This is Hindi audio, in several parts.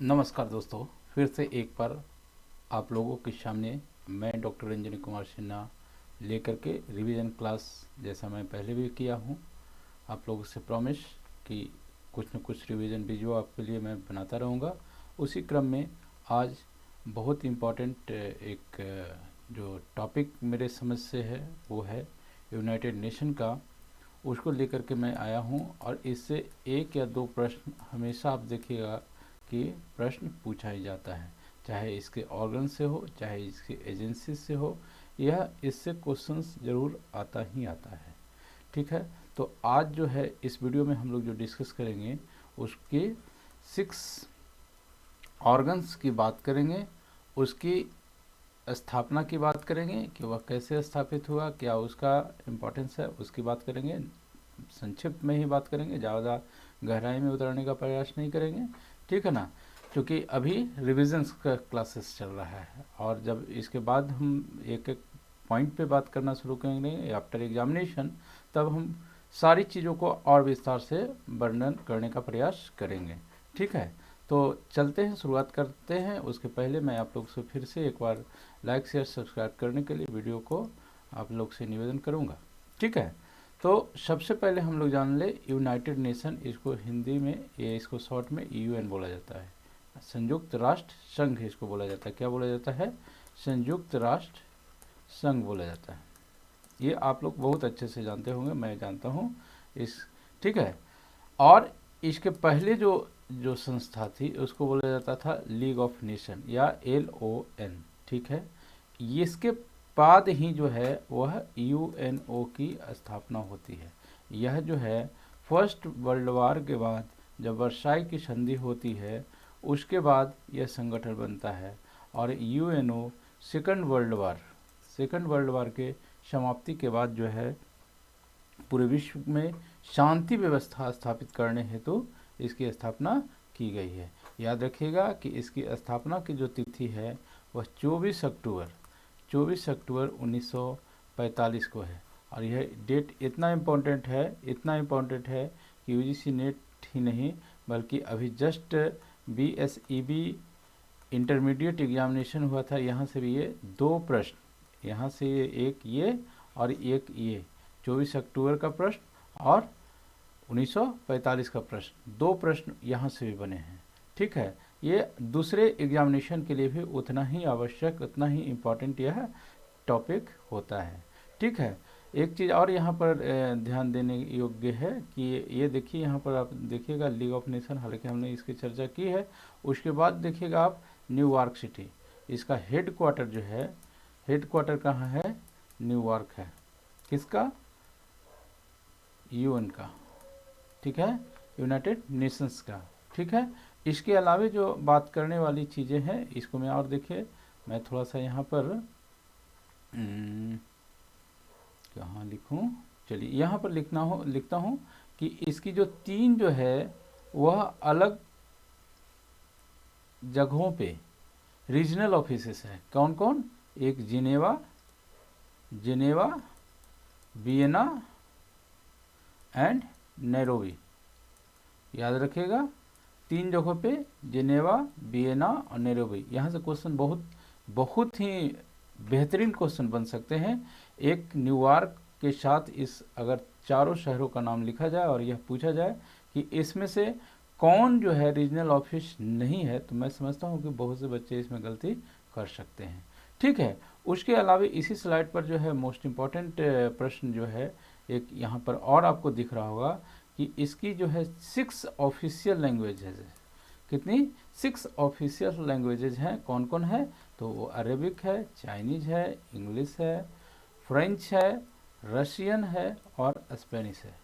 नमस्कार दोस्तों, फिर से एक बार आप लोगों के सामने मैं डॉक्टर रंजनी कुमार सिन्हा लेकर के रिवीजन क्लास, जैसा मैं पहले भी किया हूँ, आप लोगों से प्रॉमिस कि कुछ न कुछ रिवीजन वीडियो आपके लिए मैं बनाता रहूँगा। उसी क्रम में आज बहुत इम्पोर्टेंट एक जो टॉपिक मेरे समझ से है वो है यूनाइटेड नेशन का। उसको लेकर के मैं आया हूँ और इससे एक या दो प्रश्न हमेशा आप देखिएगा कि प्रश्न पूछा ही जाता है, चाहे इसके ऑर्गन से हो चाहे इसकी एजेंसी से हो, यह इससे क्वेश्चंस जरूर आता ही आता है। ठीक है, तो आज जो है इस वीडियो में हम लोग जो डिस्कस करेंगे उसके 6 ऑर्गन्स की बात करेंगे, उसकी स्थापना की बात करेंगे कि वह कैसे स्थापित हुआ, क्या उसका इम्पोर्टेंस है, उसकी बात करेंगे। संक्षिप्त में ही बात करेंगे, ज़्यादा गहराई में उतरने का प्रयास नहीं करेंगे, ठीक है ना, क्योंकि अभी रिविजन्स का क्लासेस चल रहा है और जब इसके बाद हम एक एक पॉइंट पे बात करना शुरू करेंगे आफ्टर एग्जामिनेशन, तब हम सारी चीज़ों को और विस्तार से वर्णन करने का प्रयास करेंगे। ठीक है, तो चलते हैं, शुरुआत करते हैं। उसके पहले मैं आप लोग से फिर से एक बार लाइक शेयर सब्सक्राइब करने के लिए वीडियो को आप लोग से निवेदन करूंगा। ठीक है, तो सबसे पहले हम लोग जान ले यूनाइटेड नेशन, इसको हिंदी में ये इसको शॉर्ट में यूएन बोला जाता है, संयुक्त राष्ट्र संघ इसको बोला जाता है। क्या बोला जाता है? संयुक्त राष्ट्र संघ बोला जाता है। ये आप लोग बहुत अच्छे से जानते होंगे, मैं जानता हूँ इस। ठीक है, और इसके पहले जो जो संस्था थी उसको बोला जाता था लीग ऑफ नेशन या LON। ठीक है, इसके बाद ही जो है वह UNO की स्थापना होती है। यह जो है फर्स्ट वर्ल्ड वार के बाद जब वर्साई की संधि होती है उसके बाद यह संगठन बनता है और UNO सेकंड वर्ल्ड वार के समाप्ति के बाद जो है पूरे विश्व में शांति व्यवस्था स्थापित करने हेतु इसकी स्थापना की गई है। याद रखिएगा कि इसकी स्थापना की जो तिथि है वह 24 अक्टूबर 1945 को है और यह डेट इतना इम्पोर्टेंट है कि UGC नेट ही नहीं बल्कि अभी जस्ट BSEB इंटरमीडिएट एग्जामिनेशन हुआ था, यहाँ से भी ये 2 प्रश्न, यहाँ से एक ये और एक ये 24 अक्टूबर का प्रश्न और 1945 का प्रश्न, 2 प्रश्न यहाँ से भी बने हैं। ठीक है, ये दूसरे एग्जामिनेशन के लिए भी उतना ही आवश्यक, उतना ही इम्पोर्टेंट यह टॉपिक होता है। ठीक है, एक चीज़ और यहाँ पर ध्यान देने योग्य है कि ये देखिए, यहाँ पर आप देखिएगा लीग ऑफ नेशन, हालांकि हमने इसकी चर्चा की है। उसके बाद देखिएगा आप न्यूयॉर्क सिटी, इसका हेड क्वार्टर जो है, हेड क्वार्टर कहाँ है? न्यूयॉर्क है। किसका? UN का। ठीक है, यूनाइटेड नेशंस का। ठीक है, इसके अलावा जो बात करने वाली चीज़ें हैं इसको मैं और देखिए, मैं थोड़ा सा यहाँ पर कहाँ लिखूँ, चलिए यहाँ पर लिखता हूँ कि इसकी जो 3 जो है वह अलग जगहों पे रीजनल ऑफिसेस है। कौन कौन? एक जिनेवा, वियना एंड नैरोबी। याद रखिएगा 3 जगहों पे जिनेवा, वियना और नैरोबी। यहाँ से क्वेश्चन बहुत ही बेहतरीन क्वेश्चन बन सकते हैं। एक न्यूयॉर्क के साथ इस अगर चारों शहरों का नाम लिखा जाए और यह पूछा जाए कि इसमें से कौन जो है रीजनल ऑफिस नहीं है, तो मैं समझता हूँ कि बहुत से बच्चे इसमें गलती कर सकते हैं। ठीक है, उसके अलावा इसी स्लाइड पर जो है मोस्ट इम्पॉर्टेंट प्रश्न जो है एक यहाँ पर और आपको दिख रहा होगा कि इसकी जो है 6 ऑफिशियल लैंग्वेजेज है। कितनी? 6 ऑफिशियल लैंग्वेजेज हैं। कौन कौन है? तो वो अरेबिक है, चाइनीज है, इंग्लिश है, फ्रेंच है, रशियन है और स्पेनिश है।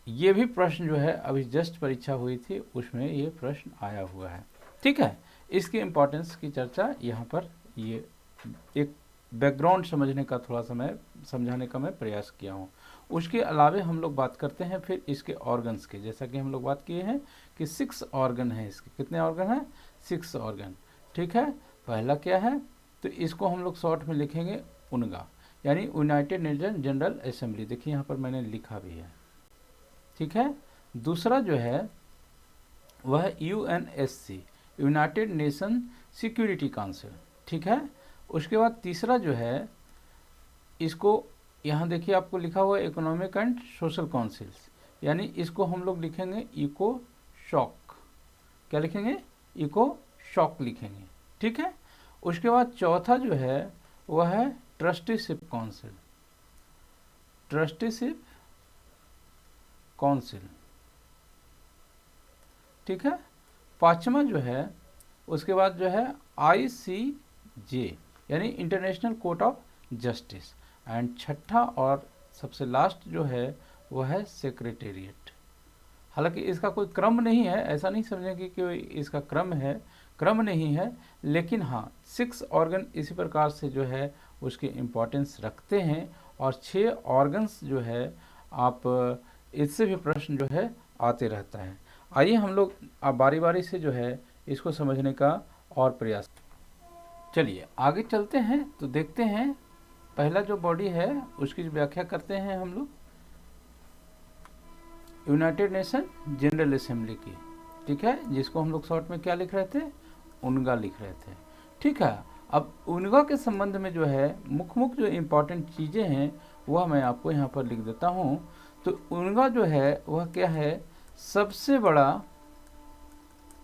ये भी प्रश्न जो है अभी जस्ट परीक्षा हुई थी उसमें ये प्रश्न आया हुआ है। ठीक है, इसकी इम्पोर्टेंस की चर्चा यहाँ पर ये एक बैकग्राउंड समझने का थोड़ा सा मैं समझाने का मैं प्रयास किया हूँ। उसके अलावा हम लोग बात करते हैं फिर इसके ऑर्गन्स के, जैसा कि हम लोग बात किए हैं कि 6 ऑर्गन है इसके। कितने ऑर्गन हैं? 6 ऑर्गन। ठीक है, पहला क्या है? तो इसको हम लोग शॉर्ट में लिखेंगे UNGA, यानी यूनाइटेड नेशन जनरल असेंबली। देखिए यहाँ पर मैंने लिखा भी है। ठीक है, दूसरा जो है वह UNSC, United nation security council, ठीक है। उसके बाद तीसरा जो है, इसको यहाँ देखिए आपको लिखा हुआ है इकोनॉमिक एंड सोशल काउंसिल्स, यानी इसको हम लोग लिखेंगे इको शॉक। क्या लिखेंगे? इको शॉक लिखेंगे, ठीक है। उसके बाद चौथा जो है वह है ट्रस्टीशिप काउंसिल, ट्रस्टीशिप काउंसिल, ठीक है। पांचवा जो है उसके बाद जो है ICJ यानी international court of justice, and छठा और सबसे लास्ट जो है वह है सेक्रेटेरिएट। हालांकि इसका कोई क्रम नहीं है, ऐसा नहीं समझेंगे कि इसका क्रम है, क्रम नहीं है, लेकिन हाँ 6 ऑर्गन इसी प्रकार से जो है उसकी इम्पोर्टेंस रखते हैं, और 6 ऑर्गन्स जो है आप इससे भी प्रश्न जो है आते रहता है। आइए हम लोग अब बारी बारी से जो है इसको समझने का और प्रयास। चलिए आगे चलते हैं, तो देखते हैं पहला जो बॉडी है उसकी व्याख्या करते हैं हम लोग, यूनाइटेड नेशन जनरल असेंबली की, ठीक है, जिसको हम लोग शॉर्ट में क्या लिख रहे थे? उनगा लिख रहे थे, ठीक है। अब उनगा के संबंध में जो है मुख्य जो इम्पोर्टेंट चीज़ें हैं वह मैं आपको यहाँ पर लिख देता हूँ। तो उनगा जो है वह क्या है? सबसे बड़ा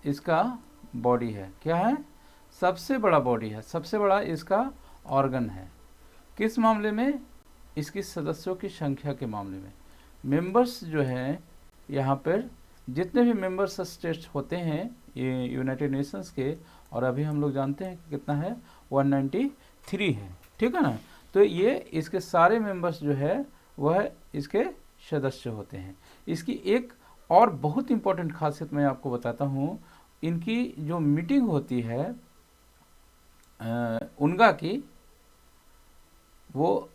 इसका बॉडी है। क्या है? सबसे बड़ा बॉडी है, सबसे बड़ा इसका ऑर्गन है। किस मामले में? इसकी सदस्यों की संख्या के मामले में। मेंबर्स जो हैं यहाँ पर जितने भी मेंबर्स स्टेट्स होते हैं ये यूनाइटेड नेशंस के, और अभी हम लोग जानते हैं कि कितना है, 193 है, ठीक है ना। तो ये इसके सारे मेंबर्स जो है वह इसके सदस्य होते हैं। इसकी एक और बहुत इम्पोर्टेंट खासियत मैं आपको बताता हूँ, इनकी जो मीटिंग होती है उनगा की, वो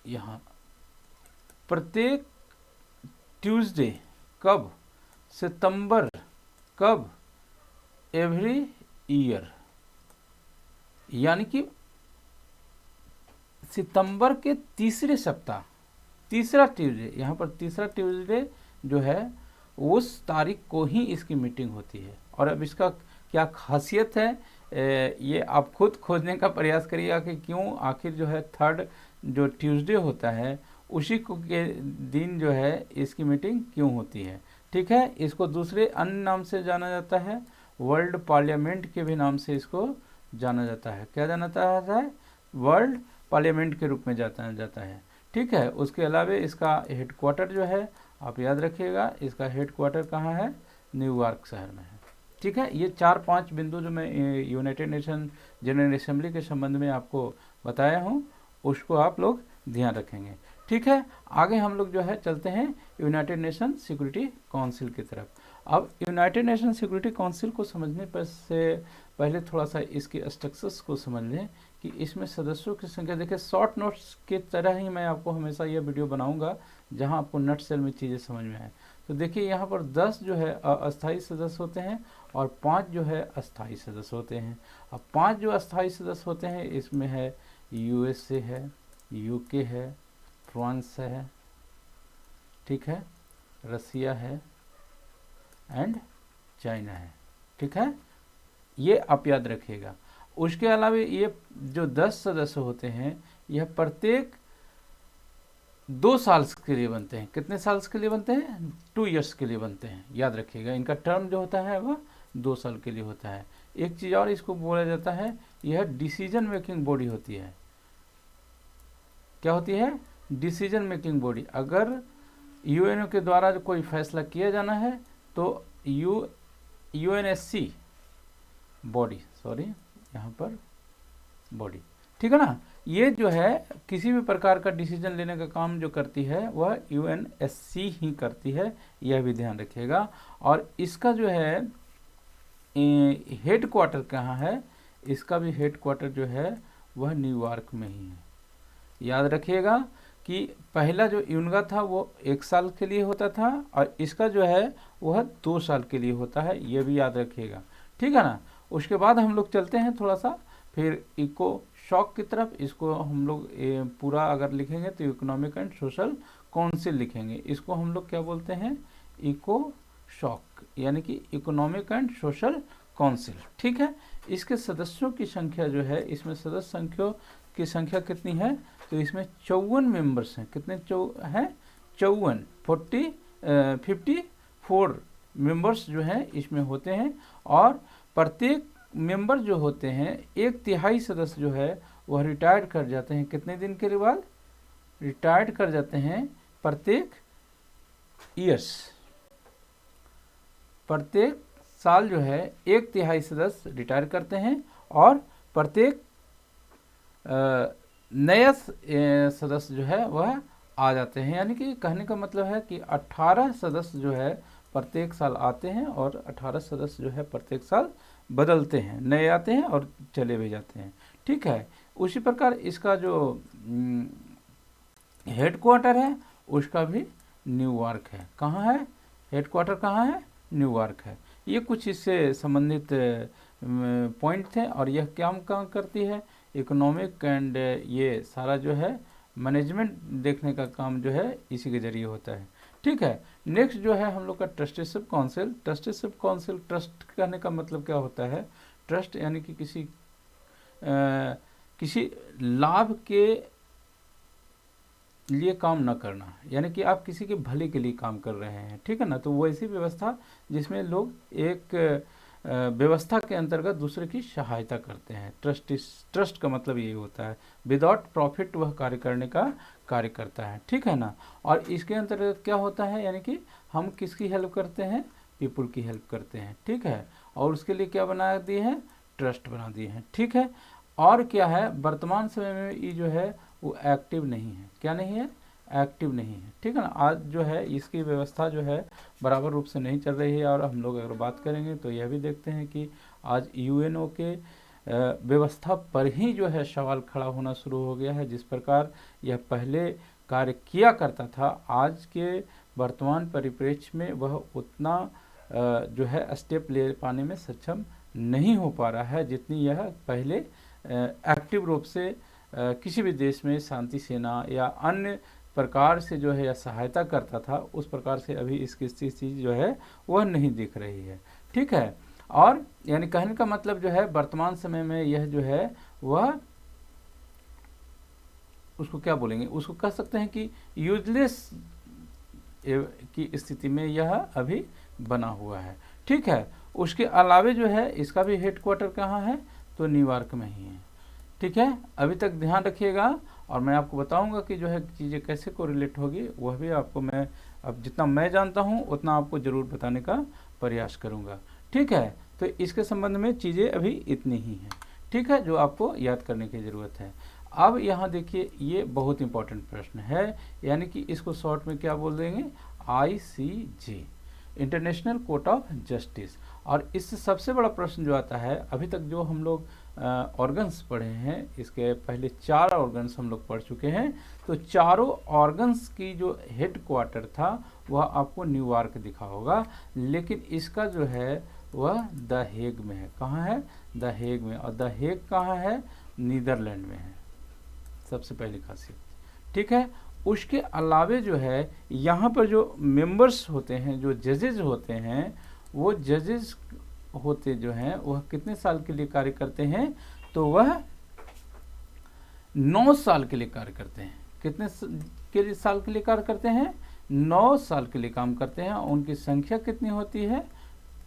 यहाँ प्रत्येक ट्यूसडे, कब? सितंबर, कब? एवरी ईयर, यानी कि सितंबर के तीसरे सप्ताह, तीसरा ट्यूसडे, यहाँ पर तीसरा ट्यूसडे जो है उस तारीख को ही इसकी मीटिंग होती है। और अब इसका क्या खासियत है ये आप खुद खोजने का प्रयास करिएगा कि क्यों आखिर जो है थर्ड जो ट्यूसडे होता है उसी को के दिन जो है इसकी मीटिंग क्यों होती है, ठीक है। इसको दूसरे अन्य नाम से जाना जाता है, वर्ल्ड पार्लियामेंट के भी नाम से इसको जाना जाता है। क्या जाना जाता है? वर्ल्ड पार्लियामेंट के रूप में जाता है, ठीक है। उसके अलावा इसका हेडक्वार्टर जो है आप याद रखिएगा, इसका हेडक्वार्टर कहाँ है? न्यूयॉर्क शहर में है, ठीक है। ये 4-5 बिंदु जो मैं यूनाइटेड नेशन जनरल असेंबली के संबंध में आपको बताया हूँ उसको आप लोग ध्यान रखेंगे, ठीक है। आगे हम लोग जो है चलते हैं यूनाइटेड नेशन सिक्योरिटी काउंसिल की तरफ। अब यूनाइटेड नेशन सिक्योरिटी काउंसिल को समझने पर से पहले थोड़ा सा इसके स्ट्रक्चर्स को समझ लें कि इसमें सदस्यों की संख्या। देखिए शॉर्ट नोट्स की तरह ही मैं आपको हमेशा यह वीडियो बनाऊंगा जहां आपको नट सेल में चीज़ें समझ में आए। तो देखिए यहाँ पर 10 जो है अस्थायी सदस्य होते हैं और 5 जो है अस्थायी सदस्य होते हैं। अब 5 जो अस्थायी सदस्य होते हैं इसमें है USA है, UK है, फ्रांस है, ठीक है, रसिया है एंड चाइना है, ठीक है। ये आप याद रखिएगा। उसके अलावा ये जो 10 सदस्य होते हैं यह प्रत्येक 2 साल के लिए बनते हैं। कितने साल के लिए बनते हैं? 2 ईयर्स के लिए बनते हैं, याद रखिएगा। इनका टर्म जो होता है वह 2 साल के लिए होता है। एक चीज़ और इसको बोला जाता है, यह डिसीजन मेकिंग बॉडी होती है। क्या होती है? Decision making body. अगर यूएनओ के द्वारा जो कोई फैसला किया जाना है तो UNSC बॉडी, सॉरी यहाँ पर बॉडी, ठीक है ना, ये जो है किसी भी प्रकार का डिसीजन लेने का काम जो करती है वह UNSC ही करती है, यह भी ध्यान रखिएगा। और इसका जो है हेड क्वार्टर कहाँ है? इसका भी हेड क्वार्टर जो है वह न्यूयॉर्क में ही है। याद रखिएगा कि पहला जो यूनगा था वो 1 साल के लिए होता था और इसका जो है वह 2 साल के लिए होता है, ये भी याद रखिएगा, ठीक है ना। उसके बाद हम लोग चलते हैं थोड़ा सा फिर इको शॉक की तरफ। इसको हम लोग पूरा अगर लिखेंगे तो इकोनॉमिक एंड सोशल काउंसिल लिखेंगे। इसको हम लोग क्या बोलते हैं? इको शॉक, यानी कि इकोनॉमिक एंड सोशल काउंसिल, ठीक है। इसके सदस्यों की संख्या जो है, इसमें सदस्य संख्या की संख्या कितनी है, तो इसमें 54 मेंबर्स हैं। कितने हैं, 54, 54 मेंबर्स जो हैं इसमें होते हैं। और प्रत्येक मेंबर जो होते हैं, 1/3 सदस्य जो है वह रिटायर कर जाते हैं। कितने दिन के बाद रिटायर्ड कर जाते हैं, प्रत्येक ईयर्स, प्रत्येक साल जो है 1/3 सदस्य रिटायर करते हैं और प्रत्येक नया सदस्य जो है वह आ जाते हैं। यानी कि कहने का मतलब है कि 18 सदस्य जो है प्रत्येक साल आते हैं और 18 सदस्य जो है प्रत्येक साल बदलते हैं, नए आते हैं और चले भी जाते हैं, ठीक है। उसी प्रकार इसका जो हेडक्वार्टर है उसका भी न्यूयॉर्क है। कहाँ है हेडक्वार्टर, कहाँ है, न्यूयॉर्क है। ये कुछ इससे संबंधित पॉइंट थे। और यह क्या काम करती है, इकोनॉमिक एंड ये सारा जो है मैनेजमेंट देखने का काम जो है इसी के जरिए होता है, ठीक है। नेक्स्ट जो है हम लोग का trusteeship council. Trusteeship council, trust कहने का मतलब क्या होता है, ट्रस्ट यानी कि किसी लाभ के लिए काम न करना, यानी कि आप किसी के भले के लिए काम कर रहे हैं, ठीक है ना। तो वो ऐसी व्यवस्था जिसमें लोग एक व्यवस्था के अंतर्गत दूसरे की सहायता करते हैं। ट्रस्ट का मतलब यही होता है, विदाउट प्रॉफिट वह कार्य करने का कार्य करता है, ठीक है ना। और इसके अंतर्गत क्या होता है, यानी कि हम किसकी हेल्प करते हैं, पीपुल की हेल्प करते हैं, ठीक है। और उसके लिए क्या बना दिए हैं, ट्रस्ट बना दिए हैं, ठीक है। और क्या है, वर्तमान समय में ये जो है वो एक्टिव नहीं है। क्या नहीं है, एक्टिव नहीं है, ठीक है ना। आज जो है इसकी व्यवस्था जो है बराबर रूप से नहीं चल रही है। और हम लोग अगर बात करेंगे तो यह भी देखते हैं कि आज यूएनओ के व्यवस्था पर ही जो है सवाल खड़ा होना शुरू हो गया है। जिस प्रकार यह पहले कार्य किया करता था, आज के वर्तमान परिप्रेक्ष्य में वह उतना जो है स्टेप ले पाने में सक्षम नहीं हो पा रहा है जितनी यह पहले एक्टिव रूप से किसी भी देश में शांति सेना या अन्य प्रकार से जो है या सहायता करता था, उस प्रकार से अभी इसकी स्थिति जो है वह नहीं दिख रही है, ठीक है। और यानी कहने का मतलब जो है वर्तमान समय में यह जो है वह उसको क्या बोलेंगे, उसको कह सकते हैं कि यूजलेस की स्थिति में यह अभी बना हुआ है, ठीक है। उसके अलावे जो है इसका भी हेडक्वार्टर कहाँ है, तो न्यूयॉर्क में ही है, ठीक है। अभी तक ध्यान रखिएगा और मैं आपको बताऊंगा कि जो है चीज़ें कैसे को रिलेट होगी, वह भी आपको मैं अब जितना मैं जानता हूं उतना आपको ज़रूर बताने का प्रयास करूंगा, ठीक है। तो इसके संबंध में चीज़ें अभी इतनी ही हैं, ठीक है, जो आपको याद करने की ज़रूरत है। अब यहाँ देखिए, ये बहुत इंपॉर्टेंट प्रश्न है, यानी कि इसको शॉर्ट में क्या बोल देंगे, ICJ, international court of justice. और इससे सबसे बड़ा प्रश्न जो आता है, अभी तक जो हम लोग ऑर्गन्स पढ़े हैं, इसके पहले 4 ऑर्गन्स हम लोग पढ़ चुके हैं, तो चारों ऑर्गन्स की जो हेडक्वार्टर था वह आपको न्यूयॉर्क दिखा होगा, लेकिन इसका जो है वह द हेग में है। कहाँ है, द हेग में। और द हेग कहाँ है, नीदरलैंड में है, सबसे पहली खासियत, ठीक है। उसके अलावे जो है यहाँ पर जो मेंबर्स होते हैं, जो जजेज होते हैं, वो जजेस होते जो हैं वह कितने साल के लिए कार्य करते हैं, तो वह 9 साल के लिए कार्य करते हैं। कितने साल के लिए कार्य करते हैं, 9 साल के लिए काम करते हैं। उनकी संख्या कितनी होती है,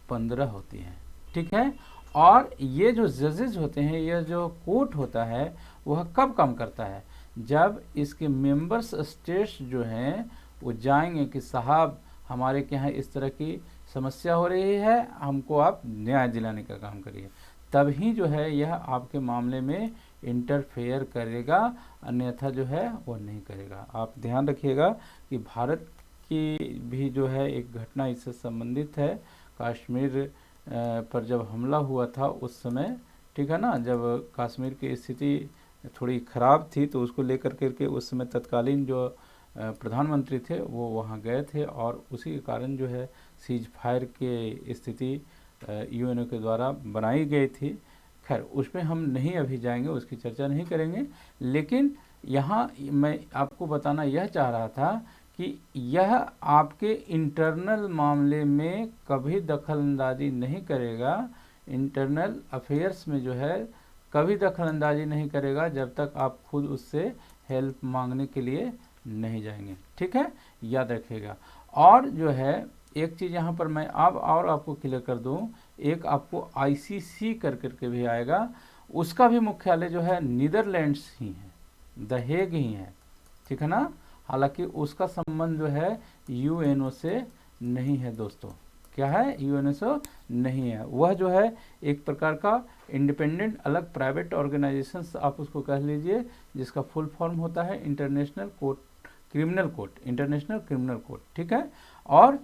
15 होती है, ठीक है। और ये जो जजेस होते हैं, यह जो कोर्ट होता है वह कब काम करता है, जब इसके मेंबर्स स्टेट्स जो हैं वो जाएंगे कि साहब हमारे के यहाँ इस तरह की समस्या हो रही है, हमको आप न्याय दिलाने का काम करिए, तभी जो है यह आपके मामले में इंटरफेयर करेगा, अन्यथा जो है वो नहीं करेगा। आप ध्यान रखिएगा कि भारत की भी जो है एक घटना इससे संबंधित है। कश्मीर पर जब हमला हुआ था उस समय, ठीक है ना, जब कश्मीर की स्थिति थोड़ी ख़राब थी, तो उसको लेकर के उस समय तत्कालीन जो प्रधानमंत्री थे वो वहाँ गए थे, और उसी के कारण जो है सीज फायर के स्थिति यूएनओ के द्वारा बनाई गई थी। खैर उसमें हम नहीं अभी जाएंगे, उसकी चर्चा नहीं करेंगे, लेकिन यहाँ मैं आपको बताना यह चाह रहा था कि यह आपके इंटरनल मामले में कभी दखल अंदाजी नहीं करेगा। इंटरनल अफेयर्स में जो है कभी दखलंदाजी नहीं करेगा जब तक आप खुद उससे हेल्प मांगने के लिए नहीं जाएंगे। ठीक है, याद रखिएगा। और जो है एक चीज़ यहाँ पर मैं अब और आपको क्लियर कर दूँ, एक आपको ICC करके भी आएगा, उसका भी मुख्यालय जो है नीदरलैंड्स ही है, द हेग ही है। ठीक है ना, हालांकि उसका संबंध जो है UNO से नहीं है दोस्तों। क्या है, UNO से नहीं है। वह जो है एक प्रकार का इंडिपेंडेंट अलग प्राइवेट ऑर्गेनाइजेशन आप उसको कह लीजिए, जिसका फुल फॉर्म होता है international court criminal court, international criminal court. ठीक है, और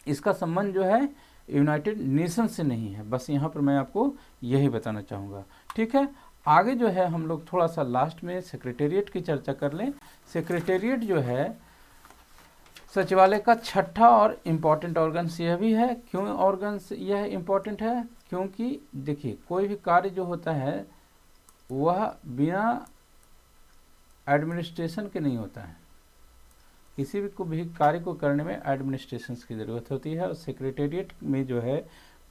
इसका संबंध जो है यूनाइटेड नेशन से नहीं है। बस यहाँ पर मैं आपको यही बताना चाहूँगा। ठीक है, आगे जो है हम लोग थोड़ा सा लास्ट में सेक्रेटेरिएट की चर्चा कर लें। सेक्रेटेरिएट जो है सचिवालय का छठा और इम्पॉर्टेंट ऑर्गन्स यह भी है। क्यों ऑर्गन्स यह इम्पॉर्टेंट है? क्योंकि देखिए कोई भी कार्य जो होता है वह बिना एडमिनिस्ट्रेशन के नहीं होता है। किसी भी कार्य को करने में एडमिनिस्ट्रेशन की ज़रूरत होती है, और सेक्रेटेरिएट में जो है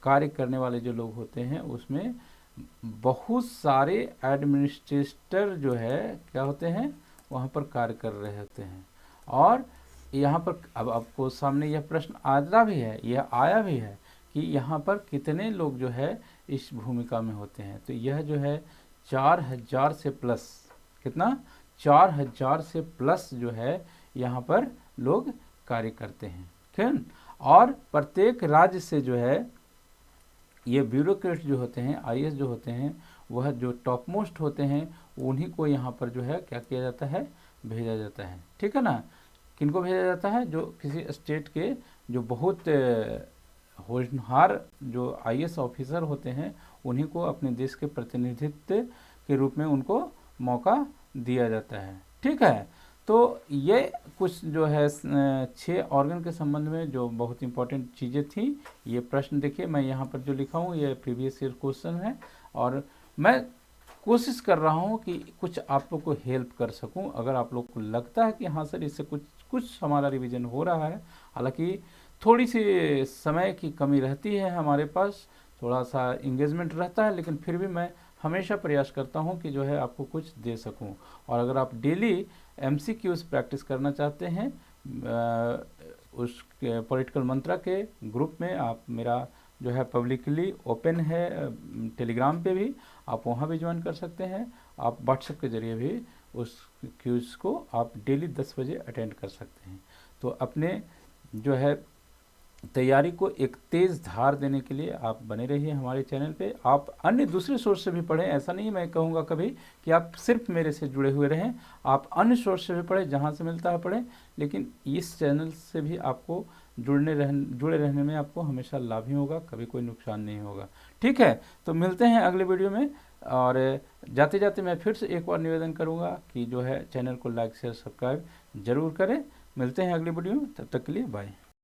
कार्य करने वाले जो लोग होते हैं उसमें बहुत सारे एडमिनिस्ट्रेटर जो है क्या होते हैं, वहाँ पर कार्य कर रहे होते हैं। और यहाँ पर अब आपको सामने यह प्रश्न आता भी है, यह आया भी है कि यहाँ पर कितने लोग जो है इस भूमिका में होते हैं। तो यह जो है 4000 से प्लस, कितना, 4000 से प्लस जो है यहाँ पर लोग कार्य करते हैं। ठीक, और प्रत्येक राज्य से जो है ये ब्यूरोक्रेट जो होते हैं, IAS जो होते हैं, वह जो टॉप मोस्ट होते हैं उन्हीं को यहाँ पर जो है क्या किया जाता है, भेजा जाता है। ठीक है ना, किनको भेजा जाता है? जो किसी स्टेट के जो बहुत होनहार जो IAS ऑफिसर होते हैं उन्हीं को अपने देश के प्रतिनिधित्व के रूप में उनको मौका दिया जाता है। ठीक है, तो ये कुछ जो है 6 ऑर्गन के संबंध में जो बहुत इंपॉर्टेंट चीज़ें थी। ये प्रश्न देखिए मैं यहाँ पर जो लिखा हूँ ये प्रीवियस ईयर क्वेश्चन है, और मैं कोशिश कर रहा हूँ कि कुछ आप लोग को हेल्प कर सकूँ। अगर आप लोग को लगता है कि हाँ सर इससे कुछ हमारा रिवीजन हो रहा है, हालांकि थोड़ी सी समय की कमी रहती है हमारे पास, थोड़ा सा इंगेजमेंट रहता है, लेकिन फिर भी मैं हमेशा प्रयास करता हूं कि जो है आपको कुछ दे सकूं। और अगर आप डेली MCQs प्रैक्टिस करना चाहते हैं उस पॉलिटिकल मंत्रा के ग्रुप में, आप मेरा जो है पब्लिकली ओपन है टेलीग्राम पे भी, आप वहाँ भी ज्वाइन कर सकते हैं। आप व्हाट्सएप के ज़रिए भी उस क्यूज़ को आप डेली 10 बजे अटेंड कर सकते हैं। तो अपने जो है तैयारी को एक तेज़ धार देने के लिए आप बने रहिए हमारे चैनल पे। आप अन्य दूसरे सोर्स से भी पढ़ें, ऐसा नहीं मैं कहूँगा कभी कि आप सिर्फ मेरे से जुड़े हुए रहें, आप अन्य सोर्स से भी पढ़ें, जहाँ से मिलता है पढ़ें, लेकिन इस चैनल से भी आपको जुड़े रहने में आपको हमेशा लाभ ही होगा, कभी कोई नुकसान नहीं होगा। ठीक है, तो मिलते हैं अगले वीडियो में। और जाते जाते मैं फिर से एक बार निवेदन करूँगा कि जो है चैनल को लाइक शेयर सब्सक्राइब जरूर करें। मिलते हैं अगली वीडियो में, तब तक के लिए बाय।